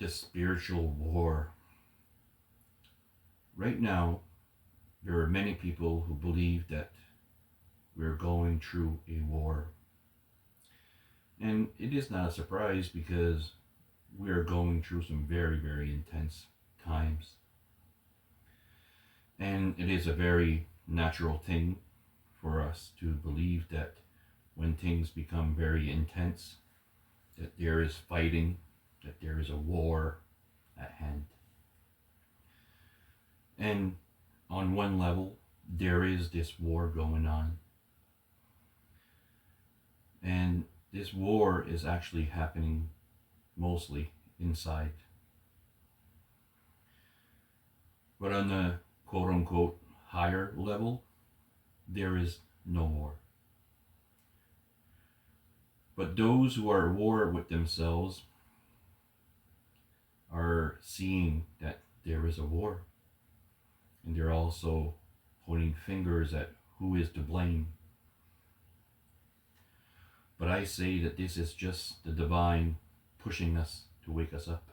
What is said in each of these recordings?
the spiritual war. Right now, there are many people who believe that we're going through a war. And it is not a surprise because we are going through some very, very intense times. And it is a very natural thing for us to believe that when things become very intense, that there is fighting, that there is a war at hand. And on one level, there is this war going on. And this war is actually happening mostly inside. But on the quote unquote higher level, there is no war. But those who are at war with themselves are seeing that there is a war. And they're also pointing fingers at who is to blame. But I say that this is just the divine pushing us to wake us up.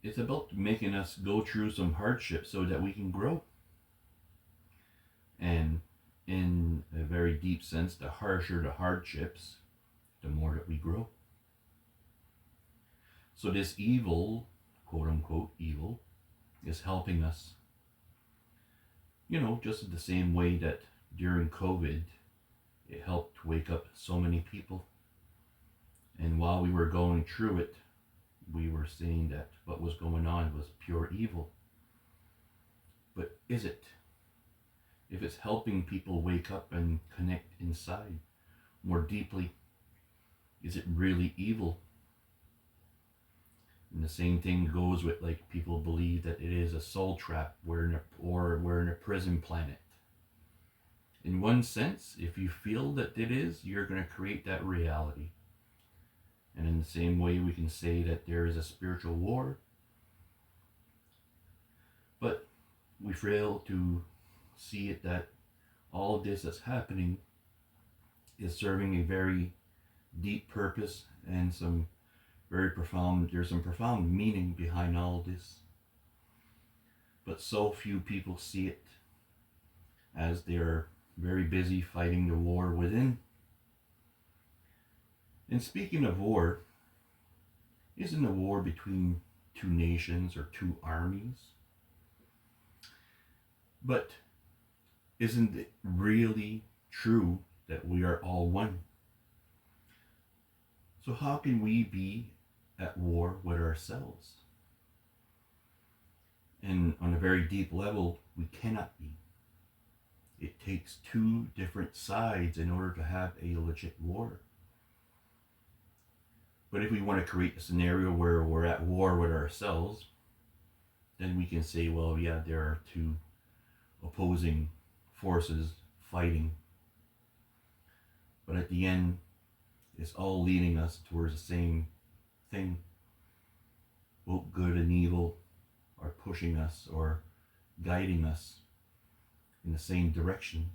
It's about making us go through some hardship so that we can grow. And in a very deep sense, the harsher the hardships, the more that we grow. So this evil, quote unquote evil, is helping us. Just the same way that during COVID, it helped wake up so many people. And while we were going through it, we were seeing that what was going on was pure evil. But is it? If it's helping people wake up and connect inside more deeply, is it really evil? And the same thing goes with people believe that it is a soul trap, we're in a prison planet. In one sense, if you feel that it is, you're going to create that reality. And in the same way, we can say that there is a spiritual war. But we fail to see it that all of this that's happening is serving a very deep purpose and there's some profound meaning behind all of this. But so few people see it, as they're very busy fighting the war within. And speaking of war, isn't a war between two nations or two armies? But isn't it really true that we are all one? So how can we be at war with ourselves? And on a very deep level, we cannot be. It takes two different sides in order to have a legit war. But if we want to create a scenario where we're at war with ourselves, then we can say, well, yeah, there are two opposing forces fighting. But at the end, it's all leading us towards the same thing. Both good and evil are pushing us or guiding us in the same direction.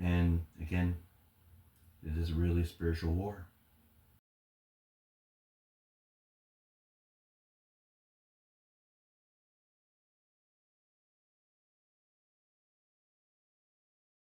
And again, it is really a spiritual war.